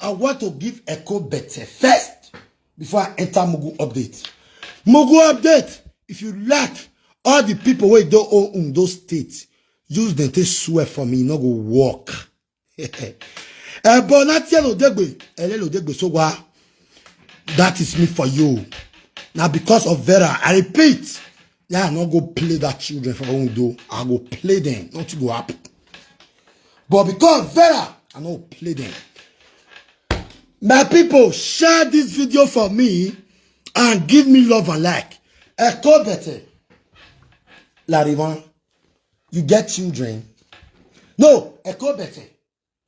I want to give Echo better first before I enter Mugu update. Mugu update. If you like all the people who don't own those states, use them to swear for me, not go walk. But not yellow degbe, so that is me for you. Now because of Vera, I repeat, yeah, I'm not go play that children for own do. I go play them, not to go up. But because of Vera, I not play them. My people, share this video for me and give me love and like. Echo better. Larivan, you get children. No, Echo better.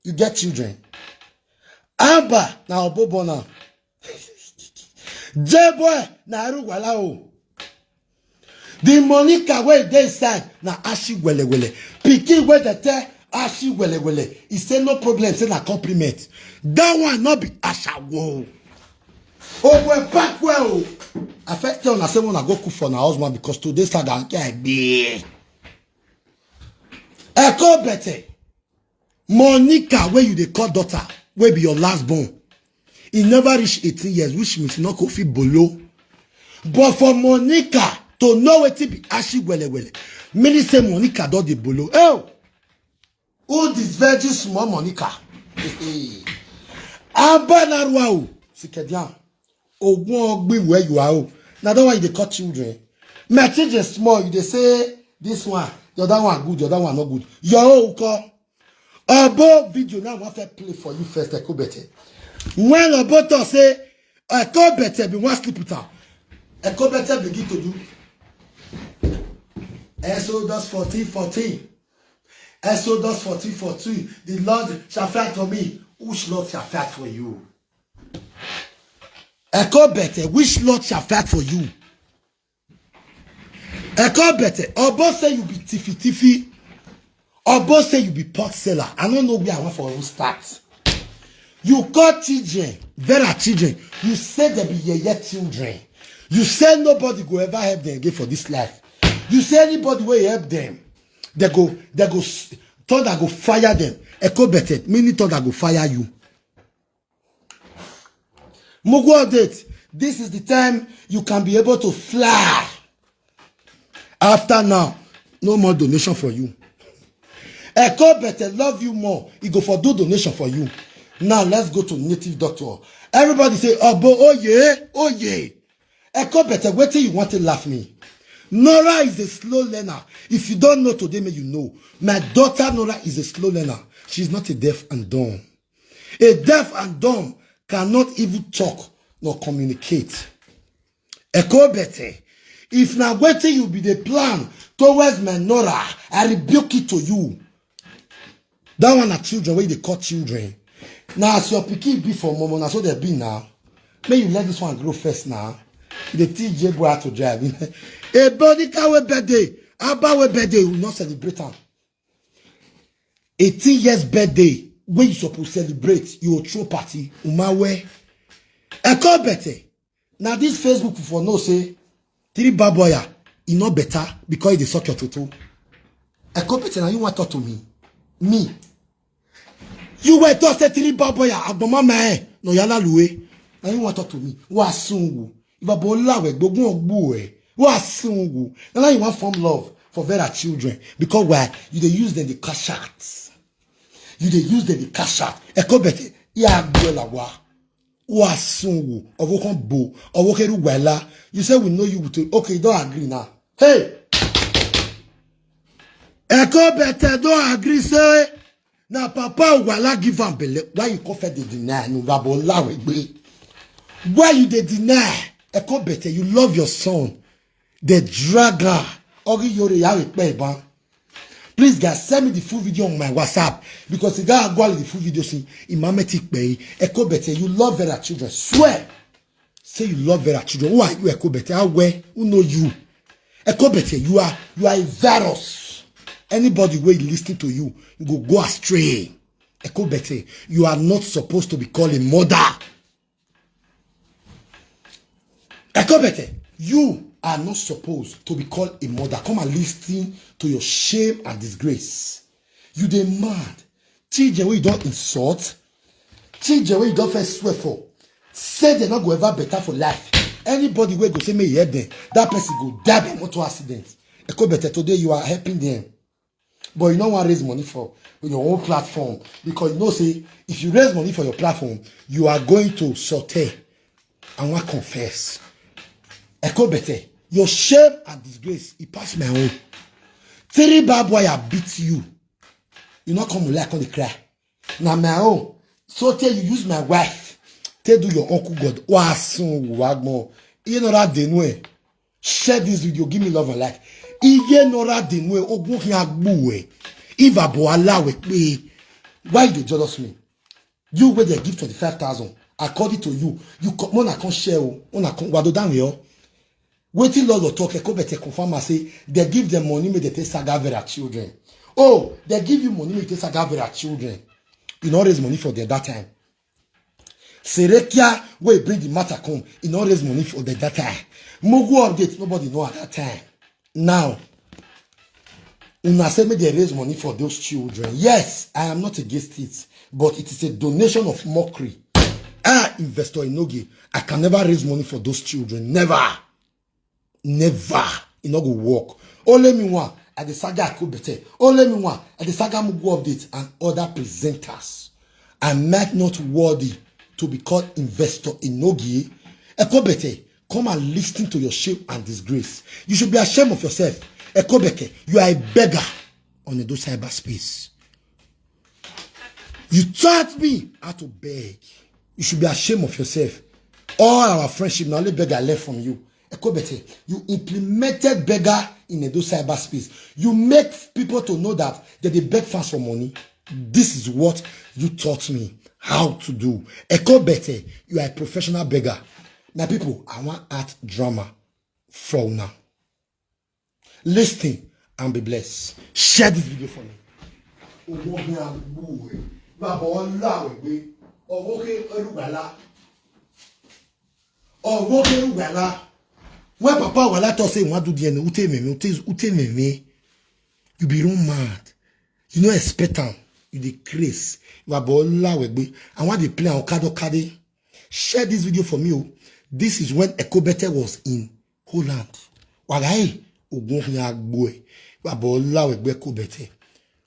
You get children. Amba, na obobona. J-boy, na arugwala o. The Monica way they inside, na ashi wele wele. Piki way they tell ashi wele wele. He say no problem, say na compliment. That one not be asha wo. Oh, we're back well. I first tell na say when I go cook for na husband because today start and get be. Echo better. Monica, where you they call daughter, where be your last born. He never reached 18 years, which means not coffee below. But for Monica to know what it be ashi wele wele. Many say Monica do the below. Oh, who this virgin small Monica? Abanarwa, Sikedian. Oh, won't be where you are. Now that one they call children. My children small, you they say this one, the other one good, the other one not good. Your own call. About video now, I want to play for you first. Echo better. When about to say Echo better, be one sleep it out. Echo better begin to do. Exodus 14:14. Exodus 14:14. The Lord shall fight for me. Which Lord shall fight for you? Echo better. Which Lord shall fight for you? Echo better. About say you be tiffy. Or both say you be pot seller. I don't know where I want for you start. You call children, Vera children. You say they be yet children. You say nobody go ever help them again for this life. You say anybody will help them. They go, thought I go fire them. Echo better, meaning thought I go fire you. Mugu update. This is the time you can be able to fly. After now, no more donation for you. Echo better love you more. He go for do donation for you. Now let's go to native doctor. Everybody say, oh yeah, oh yeah. Echo better, wait till you want to laugh me. Nora is a slow learner. If you don't know today, may you know. My daughter Nora is a slow learner. She's not a deaf and dumb. A deaf and dumb cannot even talk nor communicate. Echo better. If now waiting you be the plan towards my Nora, I rebuke it to you. That one are children, where they call children. Now, as your pikin be for mom, now so they be now. May you let this one grow first now. The TJ boy how to drive. A body car birthday. About birthday, will not celebrate them. 18 years birthday, when you supposed to celebrate, you will throw party. Umawe. Echo better. Now this Facebook for no say, 3 baboya, it not better because they suck your toto. Echo better, now you want to talk to me. Me. You were to say 3 baboya, aboma me, no yala luwe. Now you want to talk to me. Wasungu. If a bola we gogun ogbu e. Wasungu. Now you want form love for Vera children. Because why? You they use them the cash out. You they use them the cash out. Echo better. Ya gbola wa. Wasungu. Ovokon bo. Owokeru wela. You say we know you will. Okay, don't agree now. Hey! Echo better don't agree, say. Now, Papa wala give am belle. Why you confess the deny? No babola we. Why you they deny? Echo better. You love your son. The dragger. Ogi yore ya we. Please, guys, send me the full video on my WhatsApp because the guy go the full video. See, imametic pay. Echo better. You love Vera children. Swear. Say you love Vera children. Who are you, Echo better? How where? Who know you? Echo better. You are a virus. Anybody who is listening to you, go astray. Echo better. You are not supposed to be called a mother. Echo better. You are not supposed to be called a mother. Come and listen to your shame and disgrace. You dey mad. Children, we don't insult. change the way you don't first swear for. Say they're not going to ever better for life. Anybody will go say me hear them, that person go die in motor accident. Eko better today you are helping them. But you don't want to raise money for your own platform. Because you know, say, if you raise money for your platform, you are going to saute and want to confess. Eko better. Your shame and disgrace, it passed my own. 3 bad boy I beat you. You not come like on the cry. Now my own. So tell you use my wife. Tell do your uncle God. You know that they know. Share this video. Give me love and like. Iye nora denwe ogun hin agbuwe. If abo allow it, why you jealous me? You where they give 25,000. According to you come on, can't share. On account wado down here. Waiting Lord will talk. Eko better confirm and say they give them money, make they take saga their children. Oh, they give you money, make they take saga their children. You know raise money for them that time. Serekia where bring the matter come. You know raise money for them that time. Mogu update nobody know at that time. Now, una say me they raise money for those children. Yes, I am not against it, but it is a donation of mockery. Investor Enogie, I can never raise money for those children. Never. Never. It not go work. Only me one at the saga Akubete. Only me one at the saga Mugu update and other presenters. I might not worthy to be called Investor Enogie. Akubete. Come and listen to your shame and disgrace. You should be ashamed of yourself. Ekobeke, you are a beggar on the cyberspace. You taught me how to beg. You should be ashamed of yourself. All our friendship, now only beggar left from you. Ekobeke, you implemented beggar in the cyberspace. You make people to know that they beg fast for money. This is what you taught me how to do. Ekobeke, you are a professional beggar. Now, people, I want art drama from now. Listen and be blessed. Share this video for me. When Papa Wala to say what do the you be wrong mad. You know expect them. You decrease. You are I want to play on Kado. Share this video for me. This is when Ekobete was in Holland. Wagaye ogunya boy. Wabola wegbe Ekobete.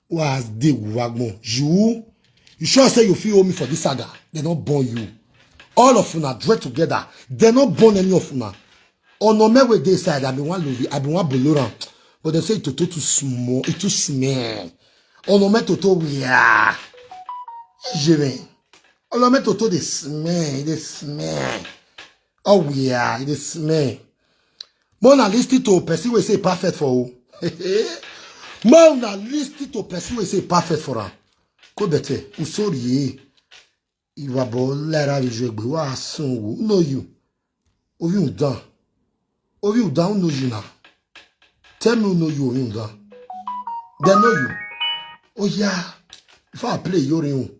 Was de wagmo. You sure say you feel me for this saga? They not born you. All of you are dread together. They not born any of you. On no me we dey side. I be one boloran. But they say it too small. It too small. On no me toto we are. Jevin. On no me toto they smell. Oh yeah, it is me. Mona listen to person we say perfect for who. Mona listen to person we say perfect for her. Ko bete, usori. Iwabo lera rijegbe wa sun know you. Ovi undan. Ovi undan know you now. Tell me who know you ovi undan. They know you. Oh yeah. If I play your own,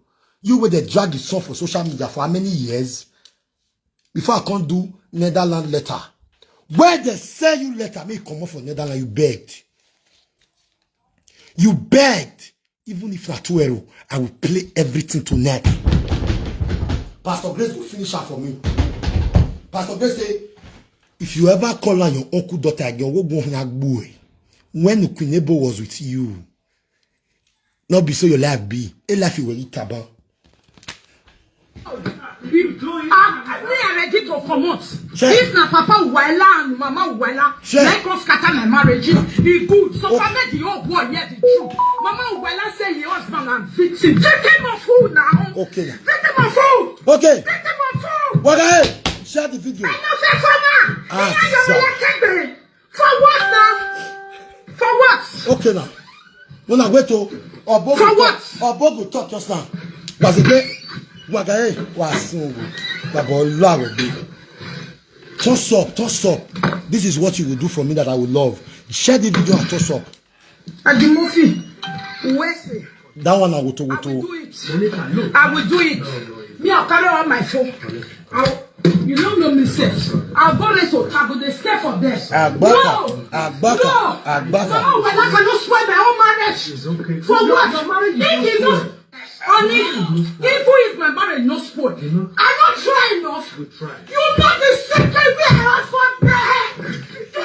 you will they drag the song for social media for how many years? Before I can't do Netherlands letter. Where they sell you letter, may come off for Netherlands, you begged. You begged. Even if not 2 €, I will play everything tonight. Pastor Grace will finish her for me. Pastor Grace say, if you ever call on your uncle daughter again, when the Queen Ebo was with you, not be so your life be. A life you will eat taban. We are ready to promote. If na Papa Wala and Mama Wala, let us scatter my marriage. Be good. So forget the old boy, yes, the truth. Mama Wala say your husband and victim. Take him of food now. Okay. Take him of food. Okay. Take him of food. What I share the video. I know say for now. For what now? For what? Okay now. When I wait to Obogo talk just now. Because again. Wagaye wasun babo lawe be. Toss up. This is what you will do for me that I will love. Share the video and toss up. Adimofi, Wesley. That one I will do it. I will do it. Me, I'll carry on my phone. You don't know me, sis. I'll go let to Tago, they stay for this. Agbaka. No, when I cannot swear my own marriage. It's okay. For what? If you don't. Only if who is my marriage no spoil. I'm not trying enough. You know the secret we have for bread. You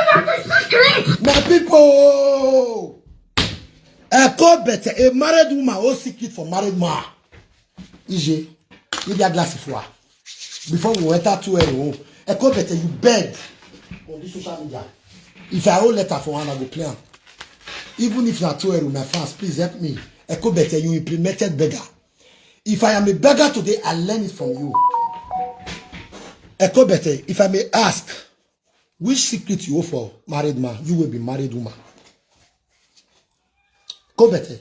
know the secret. My people, I call better a married woman or secret for married man. EJ, give your glass of water. Before we enter to home, I call better you beg on this social media. If I hold letter for one, I go play. Even if not 2 euro, my fans, please help me. I call better you implemented beggar. If I am a beggar today, I learn it from you. I call better, if I may ask, which secret you offer married man, you will be married woman. Go better.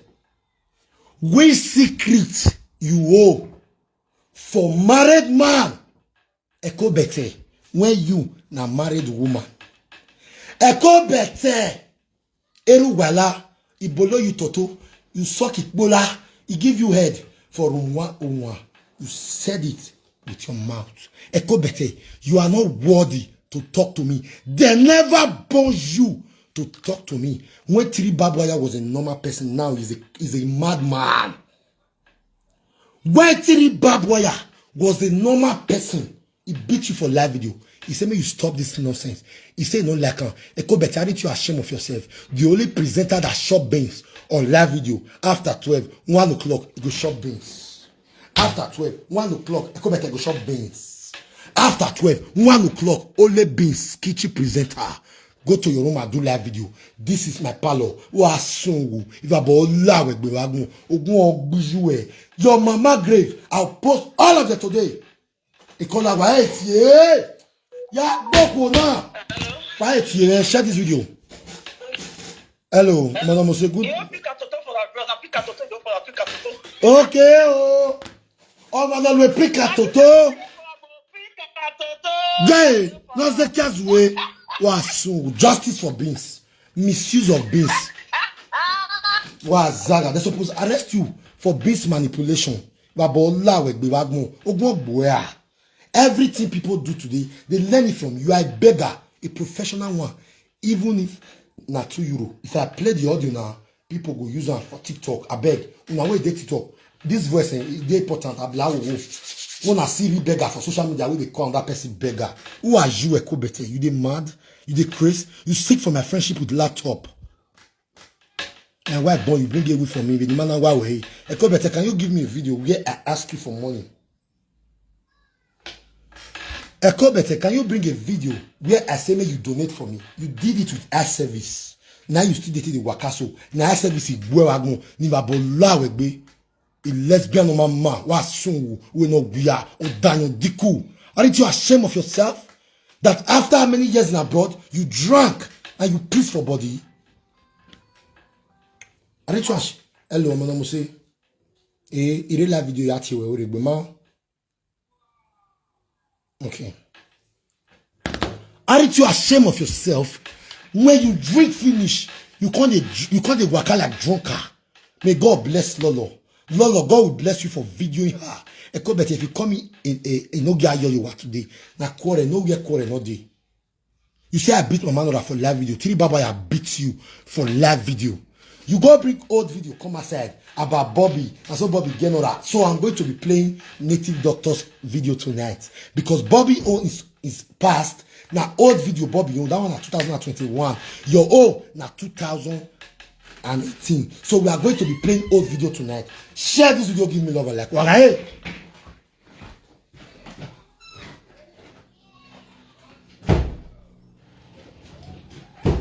Which secret you owe for married man? Echo better when you na married woman. Echo better. Eru wala ibolo you toto you suck it bola he give you head for unwa. You said it with your mouth. Echo better. You are not worthy to talk to me. They never born you to talk to me. When Tiri Babwaya was a normal person, now he's a madman. When Tiri Babwaya was a normal person, he beat you for live video. He said, "May you stop this nonsense." He said, "No, like Eko better, aren't you ashamed of yourself? The only presenter that shop beans on live video after 12, 1 o'clock, he go shop beans. After 12, 1 o'clock, Eko better go shop beans. After 12, 1 o'clock, only beans, kitchen presenter. Go to your room and do live video. This is my parlor. If I your mama grave, I'll post all of them today. Yeah, share this video. Hello, madam, monsieur, good. Okay, oh, madam, we pick a toto. Gay, not the case way. Justice for beans, misuse of beans. Zaga, they're supposed to arrest you for beans manipulation. Everything people do today, they learn it from you. You are a beggar, a professional one. Even if not €2. If I play the audio now, people go use it for TikTok. I beg. Una way they TikTok. This voice is important. When I see beggar for social media, we they call that person beggar. Who are you, Eko Bete? You they mad? You they crazy? You seek for my friendship with laptop. And why boy you bring it away from me? The man why way? Eko Bete, can you give me a video where I ask you for money? Eko Bete, can you bring a video where I say may you donate for me? You did it with air service. Now you still dating the wakaso. Now air service is buwagon. Niva bola wegbe. A lesbian or mama, was soon we know we are or Daniel Diku. Aren't you ashamed of yourself? That after many years in abroad, you drank and you pissed for body. Aren't you ashamed? Hello, madam Mose. Il la vidéo yati we okay. Aren't you ashamed of yourself? When you drink finish, you can't waka like drunker. May God bless Lolo. Lord, God will bless you for videoing her. Eko Bete, if you come in Enogie you are today, na quarter, no day. You say I beat my man for live video. Tiri Baba, I beat you for live video. You go bring old video, come aside about Bobby, and so Bobby Genora. So I'm going to be playing Native Doctor's video tonight because Bobby own is past. Now old video Bobby own that one na 2021. Your own na 2018. So we are going to be playing old video tonight. Share this video, give me love and like. Wagaye.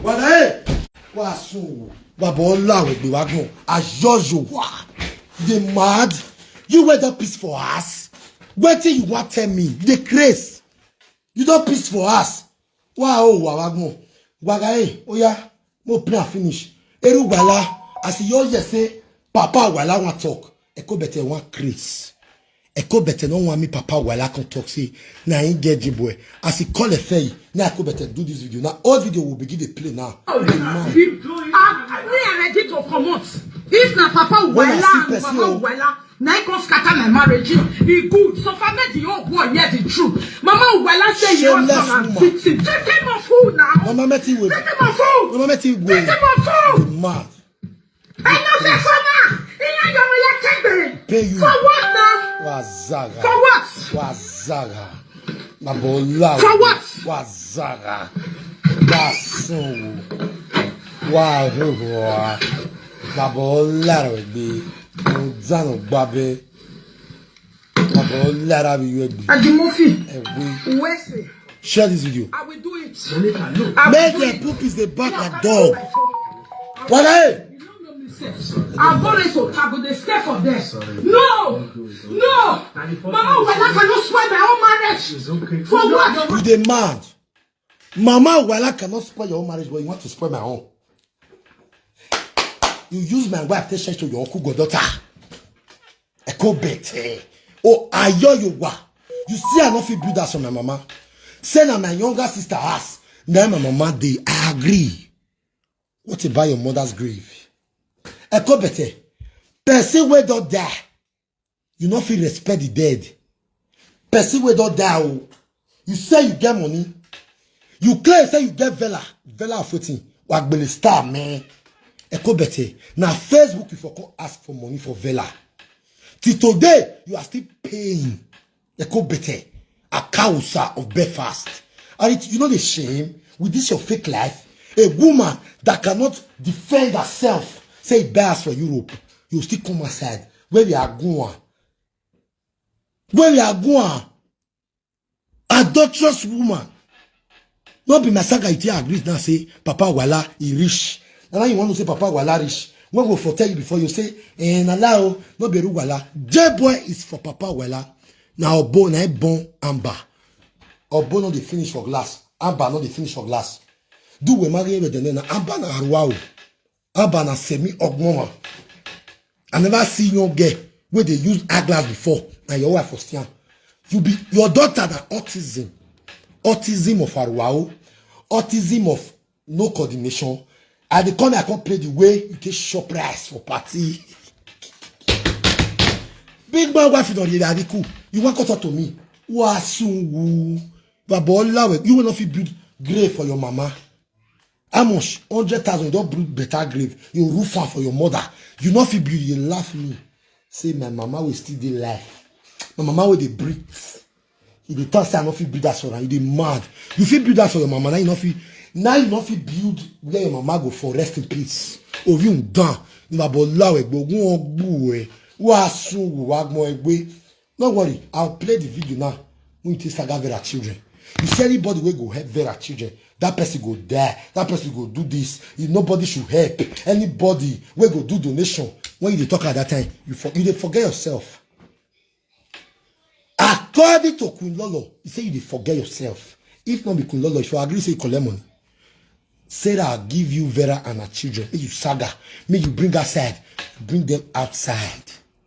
Wagaye. Wasu. Wabola we be wagon. As usual. They mad. You wear that piece for us. What you want tell me? The grace. You don't piece for us. Wow, wagon. Wagaye. Oh yeah. Mo plan finish. Eru wala, as you just say, Papa wala want talk. Eko Bete want Chris. Eko Bete no want me Papa wala can talk. Say, na in get boy. As he call a fay, now Eko Bete do this video. Now all video will begin to play now. We are ready to promote. If na Papa wala, Mama wala, na I can scatter my marriage. He good. So far me the old boy hear the truth. Mama wala say you want some victim. Take him off food now. Mama Meti will. Take him off food. Mama Meti will. Take him off food. Mad. I know say Pay you. For what now? Wazaga. For what? Wazaga. Nabola. For what? Wazaga. Wasun. Waruwa. Nabola be. Zano babe. Nabola be you be. Adimofi. Wesley. Share this video. I will do it. Make the poop is the back like dog. What are I'm going to table the step of this. No! No! Mama, when I cannot spoil my own marriage. Okay. For what? You demand. Mama, while I cannot spoil your own marriage, but you want to spoil my own. You use my wife to share to your uncle daughter. Echo bet. Oh, I hear you wa. You see, I not feel build that from my mama. Say that my younger sister has. Now my mama, I agree. What about your mother's grave? Echo bete. Person where don't die. You not feel respect the dead. Person where don't die. Oh. You say you get money. You claim say you get Vela. Vela of 14. Wagbele star, man. Echo bete. Now Facebook you for ask for money for Vela. Till today, you are still paying. Echo bete. A causa of Belfast. And you know the shame with this your fake life. A woman that cannot defend herself. Say it bears for Europe. You still come aside. Where we are going. Where we are going. Adulterous woman. Not be my saga it agrees now say Papa Wala he rich. Now you want to say Papa Wala rich. When we for tell you before you say allow not be Wala. J boy is for Papa Wala. Now Obo na bon Amber. Obo not the finish for glass. Amber not the finish for glass. Do we marry with the name Amber na Arwao. Amber na semi ogmoma. I never see your girl where they use eyeglass before and your wife was still. You be your daughter that autism. Autism of Arwao. Autism of no coordination. And they come I can't play the way you take shop rice for party. Big man wife don't really cool. You want to talk to me? Wasungu. You will not feel build grave for your mama. How much? 100,000. You don't build better grave. You roof one for your mother. You not feel build. You laugh me. Say my mama will still be alive. My mama will they breathe. If they talk say I not feel build that for her, you they mad. You feel build that for your mama. Now you not feel build where your mama go for rest in peace. Oh you done. You ma bola we go gbu wasungu wagmo egbe. Don't worry. I'll play the video now. We need to saga Vera children. You see anybody will go help Vera children. That person go die. That person go do this. If nobody should help. Anybody will go do donation. When you talk at that time, you forget yourself. According to Queen Lolo, you say you forget yourself. If not be Queen Lolo, if you agree, say you collect money. Say that I'll give you Vera and her children. May you saga. May you bring outside. Bring them outside.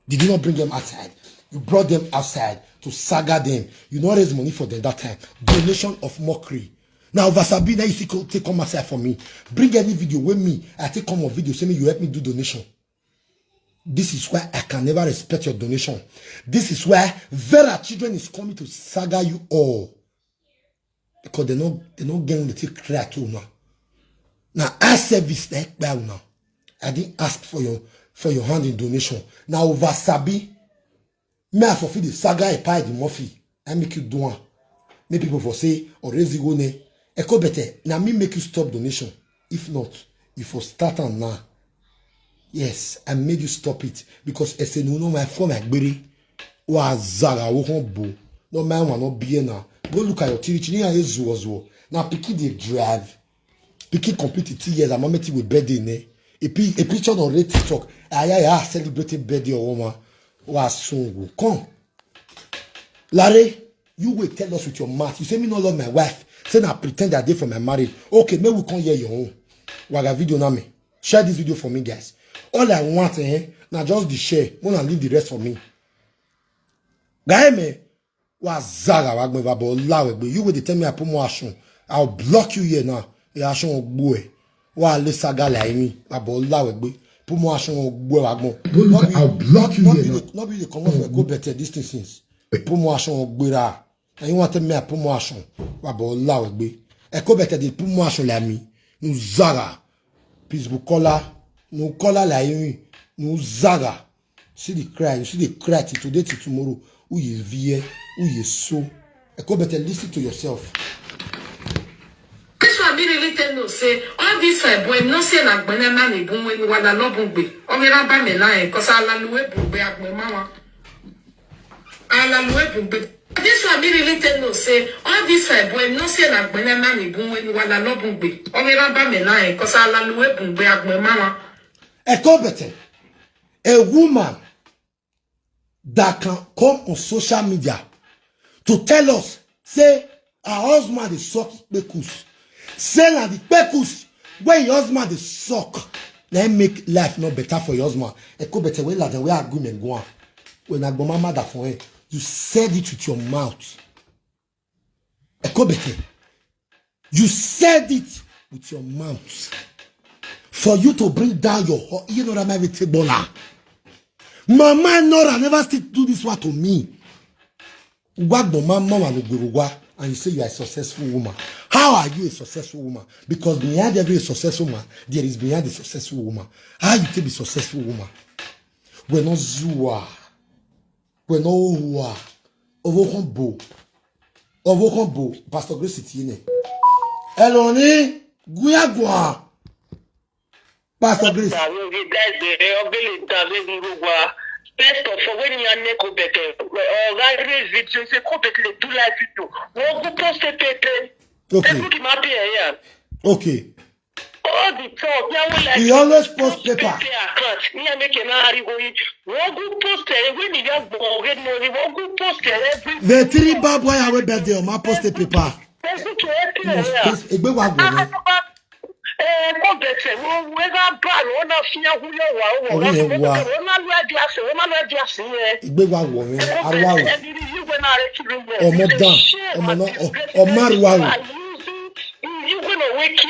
Did you not bring them outside? You brought them outside to saga them. You not raise money for them that time. Donation of mockery. Now, Vasabi, now you see, take come outside for me. Bring any video with me. I take come on video. Say me, you help me do donation. This is why I can never respect your donation. This is why Vera children is coming to saga you all. Because they not getting the thing clear too now. Now, I service like that now. I didn't ask for your hand in donation. Now, Vasabi, me I fulfill the saga a pie the Murphy. I make you do one. Make people for say, or raise go ne. Eko better. Now me make you stop donation. If not, you for start on now. Yes, I made you stop it. Because I say no my phone like berry. Wa zaga wo bo. No man will not be now. Go look at your TV. Now Piki they drive. Piki complete 2 years. I'm met with birthday ne. A picture on Red TikTok. I celebrating birthday or woman. Wasungu. Come. Larry, you will tell us with your mouth. You say me no love my wife. Say I pretend that day for my marriage. Okay, maybe we can't hear your own. Waga video na me. Share this video for me, guys. All I want, now just the share. Wanna leave the rest for me. Guy me, wazaga wagme vabo lawe. You will tell me I put more action. I'll block you here now. The action boy. Wa le saga la me. Vabo lawe. Put more action boy wagmo. I'll block you here now. Not be the come off go better distances. Put more action boy. And you want to me pour moi action. Wabo la wegbe. E ko bete de pour moi action la mi. Nous zaga. Puis vous colla. Nous colla la yumi. Nous zaga. See the cry. You see the cry till today till tomorrow. Who is vie? Who is so? I could better listen to yourself. This one be really tell no say all this boy no say na gbona na me bun we wala no bun gbe. O mi ra ba me na e cause ala luwe bun gbe agbe mama. Ala luwe bun gbe. This one be really tell no say all this boy no say na gbona na me bun we wala no bun gbe. O mi ra ba me na e cause ala luwe bun gbe agbe mama. I could better. A woman that can come on social media to tell us, say, her husband is suck pekus. Say that the pekus, when your husband is suck, let make life not better for your husband. It could better way like the way agreement go on. When I go mama that for him, you said it with your mouth. It could better. You said it with your mouth. For you to bring down your, you know that my table now. Mama Nora never still do this one to me. And you say you are a successful woman. How are you a successful woman? Because behind every successful man, there is behind the successful woman. How you can be a successful woman? We're not Zua. We're not Oua. Ovokombo. Pastor Grace Tine. Eloni. Guyagua. Pastor Grace. First of all, when you are neko better, or raise it, you say, "Come back to do life video." What go post it? Okay. Okay. All the talk, he always post paper. What go post it? When you are born, what go post it? The three bad boy have a birthday on my post paper. You gonna wake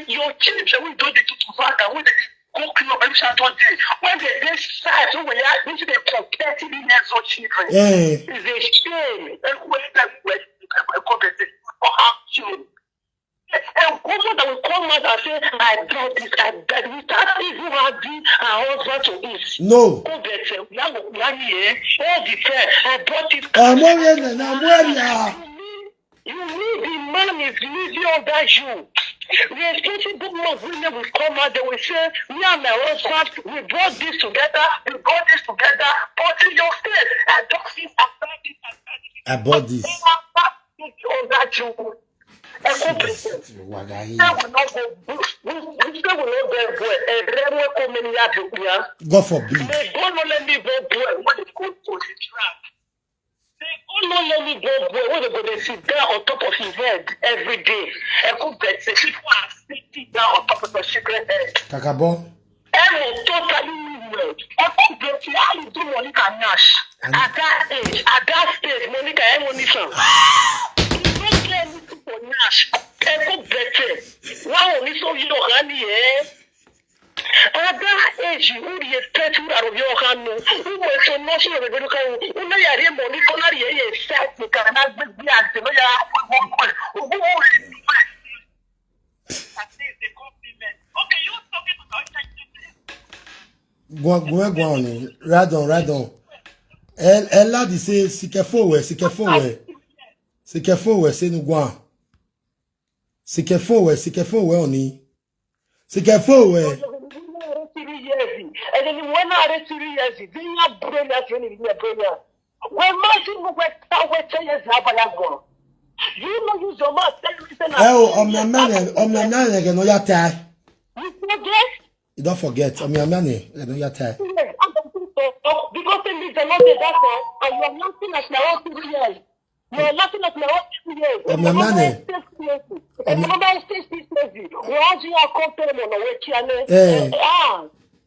your children we do the father when they go clean up when they start when they are into the competitive years of children. It's a shame. And when that way and woman that will come out and say, I brought this, I brought this. That is who has been our husband to this. No. All the time, I brought it. You need the man is living under you. Responsible men will come out, they will say, me and my husband, we brought this together, but in your state, I bought this. God forbid. They don't let me go when they go to the trap. They don't let me go when they go to sit down on top of his head every day. People are sitting down on top of the secret head. Kakabo. Totally new. How you do Monica Nash? At that stage, Monica Emonison. You don't get anything for Nash. Wow, this so you know, honey, at that age, who do you expect to out of your hand? Who was so much of a good look? Who may I hear Monica? You cannot be okay, you're talking about Go on. Right on. Elle dit c'est qu'il faut, ouais. C'est qu'il faut, c'est nous go. C'est qu'il faut, ouais, on y. C'est qu'il faut, ouais. And then when I read 3 years, they are brilliant when you are brilliant. When Martin went out with 10 years, you know, use your mouth. Oh, I'm not again, no, you're tired. You forget? You don't forget. I'm your man, no, you're tired. Because they need the Lord, and you are nothing as my own 3 years. You are nothing as my own 3 years. I'm your man. And nobody says this crazy. Once you are comparing on the way,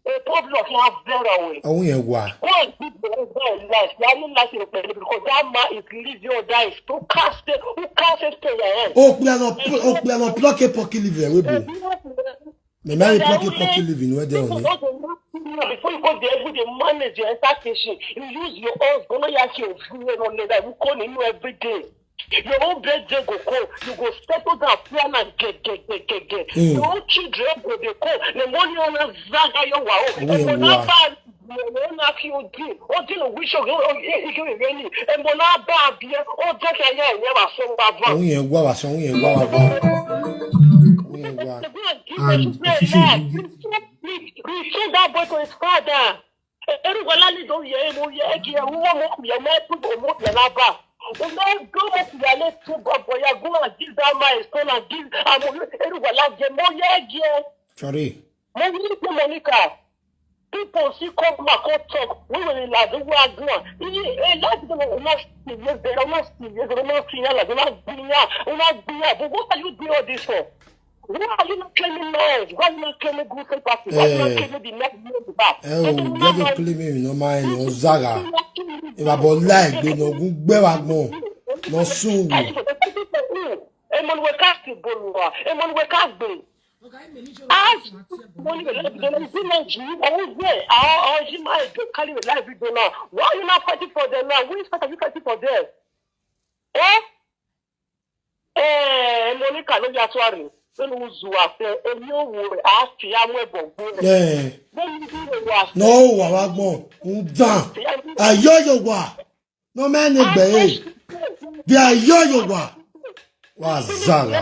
a problem of life better way. Oh, yeah, why? One people die life. They are not like because that man is living or die. Who cast it to your hand? Oh, plan bloqué pour qu'il vive, oui, bon. Mais même bloqué pour qu'il vive, ouais, there on est. Before you go there, you manage your expectation. You use your own. Go not ask your friend on that. You call you every day. Your own birthday go call. You go settle down, plan and get. Your own children go they call. The money on a zaga your wow. na ki o di no wish o ike we ni e mo na ba bia o je ke ya ni wa so wa va ohun yẹn gwa wa so ohun yẹn gwa wa va ohun yẹn gwa and officially return that boy to his father eru wala ni do ye mo ye ki e wo mo ye mo pu mo ye na ba o no go to ya le to boy ya go and give that man stone and give eru wala je mo ye ge sorry mo ni to Monica. People see come back or talk. We will like the world go on. Like them not serious. They are not serious. They are not serious. They are not serious. But what are you doing all this for? Why are you not claiming noise? Why are you not claiming good faith party? Why are you not claiming the next move back? Never claiming no mind no zaga. If I bought like they no good bewa mo no so. Emmanuel Castro Bolua. Emmanuel Castro. As money the why are you not fighting for them now? Who is fighting for them? Monica, no, you are sorry. No, wawagbo, undan. Ayoyowa. No man be. They ayoyowa. Wazala.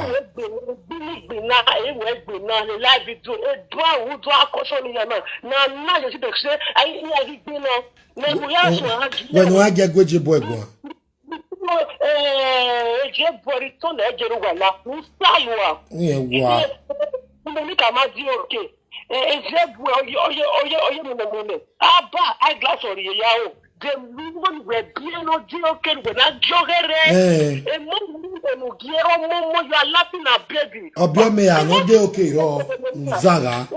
When I get good boy go. The women were being no joking when I jogger. And you are laughing at baby. Obiome are not they okay, oh, Zaga.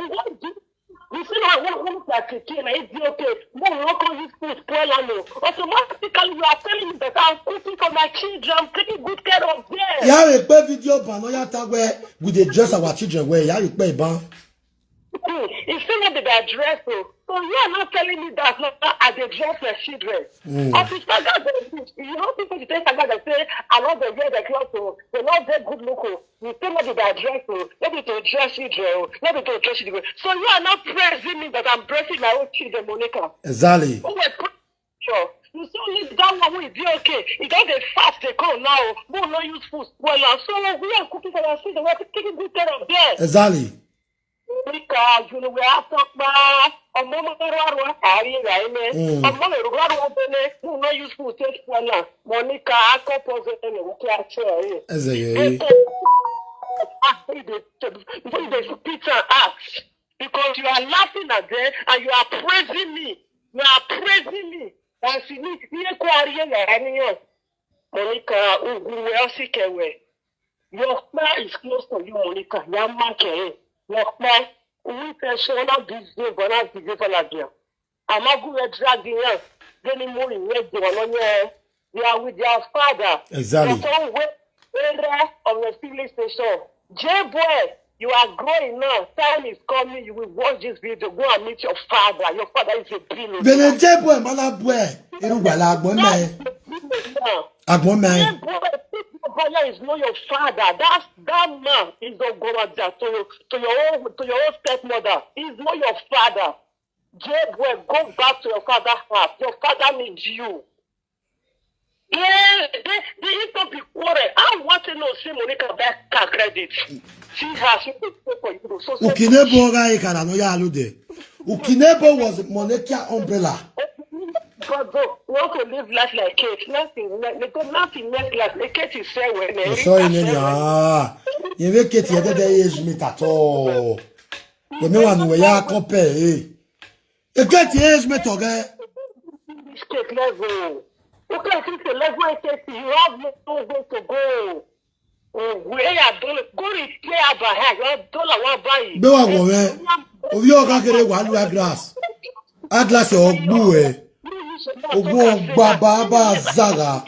You see, I want like a kid, it's okay. More local his food, automatically, you are telling me that I'm cooking for my children, I'm taking good care of them. Yeah, we play video, but no, you talk where we dey dress our children where you play, ban. It's still not the address, so you are not telling me that not at the dress for children. You know, people say that say, I love the wear the clothes, they're not very good looking. You still not the address, maybe to dress children, maybe to dress children. So you are not praising me that I'm dressing my own children, Monica. Exactly. Sure. You still need that one will be okay. It doesn't fast they come now. We will not use food spoiler. So we are cooking for our children. We are taking good care of them. Exactly. Because you know we have to buy a moment around carry right now. A moment around who no use food take one. Monica, I compose any we can share. Exactly. The Peter acts because you are laughing at them and you are praising me. You are praising me. And see me, you are Monica, we are sick away. Your man is close to you, Monica. Your man can. Now, we can show up this day, but not the day for la bien. I'm not going to drag the house. Then the morning, they are with their father. Exactly. The song of the filling station. J-Boy, you are growing now. Time is coming. You will watch this video. Go and meet your father. Your father is a billionaire. Then J-Boy, malabwe. Irugwala agbome. Agbome. Brother is not your father. That man is the God to your own stepmother. He's not your father. J-Boy, go back to your father's house. Your father needs you. Yeah, they used to be quarrel. I want to know see Monica back car credit. She has for you. So Ukinebo guy can no ya alude. Ukinebo was Monica umbrella. But we want to live life like Kate. Nothing make life. The Kate is say when sorry, Nenya. You make Kate the day is me at all. The me one we ya compare. The Kate is me to get. This Kate level. Okay, since the level Kate, you have no way to go. Where you go to play about her. You don't want buy. Be wa go me. Obi o ka kere wa lu glass. A glass o gbu e. Ogun baba zaga.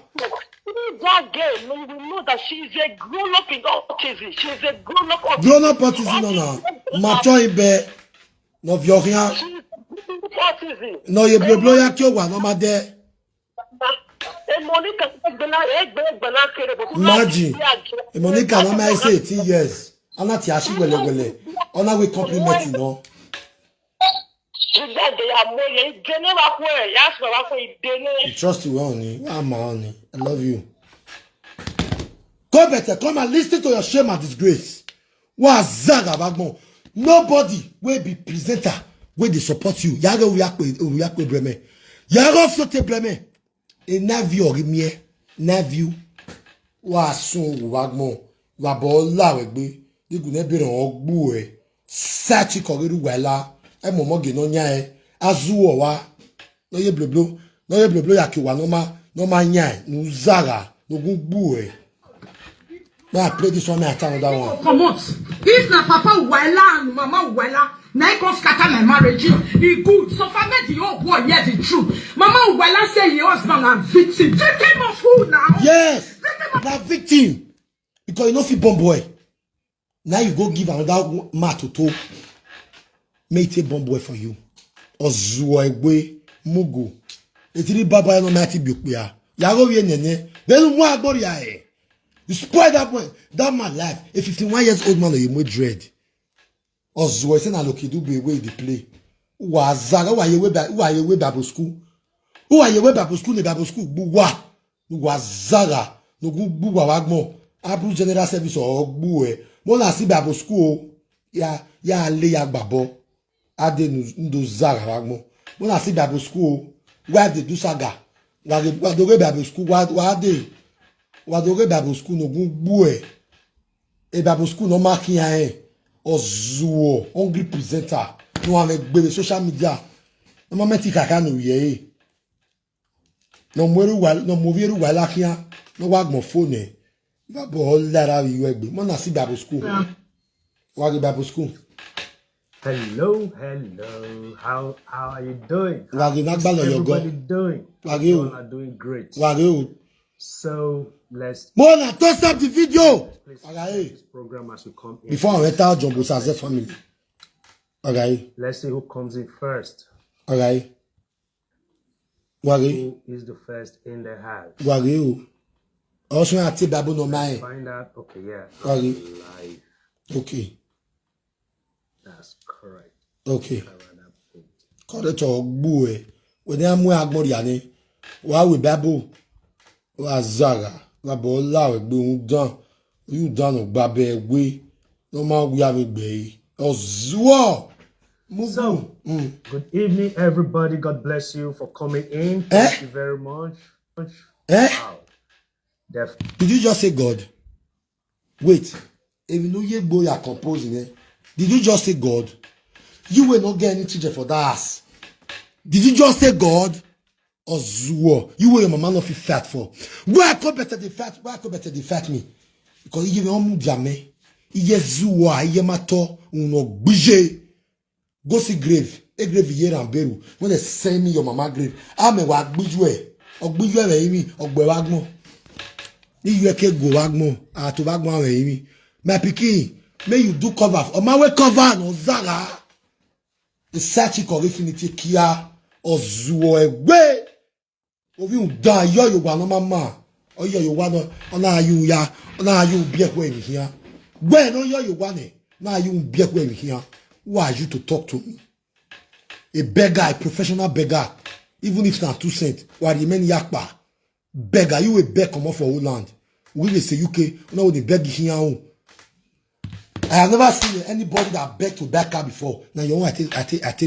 That girl, you will know that she is a grown-up in autism. She is a grown-up autism. Grown-up autism, no. Mature ibe. No vioria. She is autism. No, you blow ya kyo wa no ma de. Imagine. Monica no ma say 18 years. Ana ti ashi wele. Ona we compliment no. trust you, honey. I'm honey. I love you. Go better. Come and listen to your shame and disgrace. What Zaga Bagmo? Nobody will be presenter when they support you. Yago Uyakwe Breme. Yago Flote Breme. A navio Rimie. Navio. Wa son Wagmo. Wabola Wegbe. You could never be on Bue. Sachi Kogiru Wella. A momogi no nyae. Azuo wa. No ye blue. No ye blue Yakiwa. No ma nyae. No Zaga. No Bue. Now I play this one, I tell that one. Come on. If na Papa Wella and Mama Wella, now I can scatter my marriage. He good. So far, the old boy, yes, it's true. Mama Wella say your husband a victim. Take him off food now. Yes. Now victim. Because you know fi bomb boy. Now you go give another man to talk. Make it bomb boy for you. Ozuwe mugu. Etiri baba no mati biokya. Yago ye nene. Then one body aye. You spoil that boy. That man life. A 51 years old man you more dread. Ozuwe say na loki do be way they play. Who are Zaga? Who are you way Bible school? Who are you way Bible school? The Bible school. Buwa. Who are Zaga? No go buwa wagmo. Abu general service or buwe. Mona si Bible school. Ya le ya babo. Ade ndo Zaga wagmo. Mona si Bible school. Where they do saga. Where do Bible school? Where they? Wadore Bible school no bue. E Bible school no marking ya Ozuo, hungry presenter. No avec bebe social media. No momenti kaka no ye. No mweru wala kia. No wagmo phone. Babo lara you egbe. Mo na si Bible school. Wagi Bible school. Hello. How are you doing? Wagi nagbalo your go. Everybody doing? Wagi you are doing great. Wagi you. So let's Mona, toss up the video. Okay. This program as you come in. Before I enter Jumbo Saze family. Okay. Let's see who comes in first. Okay. Wagi. Who is the first in the house? Wagi. Also, I take Bible no mind. Find out. Okay, yeah. Wagi. Live. Okay. That's correct. Okay. Correct or bue. When they are more agmoriane, why we Bible? Wa Zaga. La bola we be done. You done no babe we. No man we have be. Ozuo. So, good evening, everybody. God bless you for coming in. Thank you very much. Wow. Did you just say God? Wait. If you know ye boy are composing it, did you just say God? You will not get any teacher for that. Did you just say God? Ozuo. You were your mama not feel fat for. Where could better the fat? Where could better the fat me? Because you don't jame. You zuwa. You mato. Uno bije. Go see grave. A grave here and beru. When they send me your mama grave, I'm a wag bijwe. Or bijwe me. Or bewagmo. You ke go wagmo. To wagmo me. My pikin. May you do cover. Or my way cover. No zaga. The search infinity kia. Ozuo egbe. Ovi un da yo wa no mama. O yo wa no ona you ya. Ona you be ekwe mi here. Gbe no yo wa ne. Na you be ekwe mi here. Who are you to talk to me? A beggar, a professional beggar. Even if not 2 cents. Why the men yakpa? Beggar, you a beg come off for Holland. We will say UK. No, they beg here. I have never seen anybody that begged to back up before. Now you know I think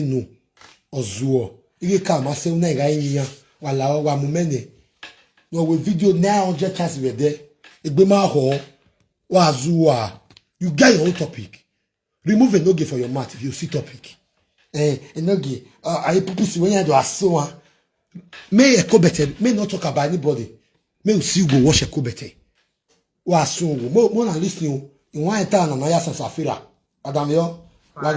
no. Ozuo. You can't myself na ga wala wa mumene. No we video 900 times we there. Egbema ho wa zuwa. You get your own topic. Remove Enogie for your mouth if you see topic. Enogie, I purpose when you do so. May a cobete may not talk about anybody. May you see go wash a cobete. Was so more than listening in one town and I Safira. Adam yo. God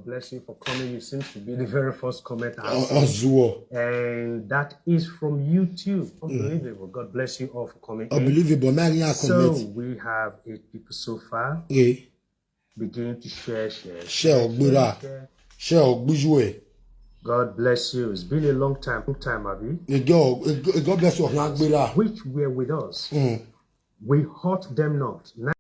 bless you for coming. You seem to be the very first comment. And that is from YouTube. Unbelievable. God bless you all for coming. Unbelievable. So we have 8 people so far. Yeah. Begin to share. God bless you. It's been a long time, Abi. God bless you. Which were with us. We hurt them not. Now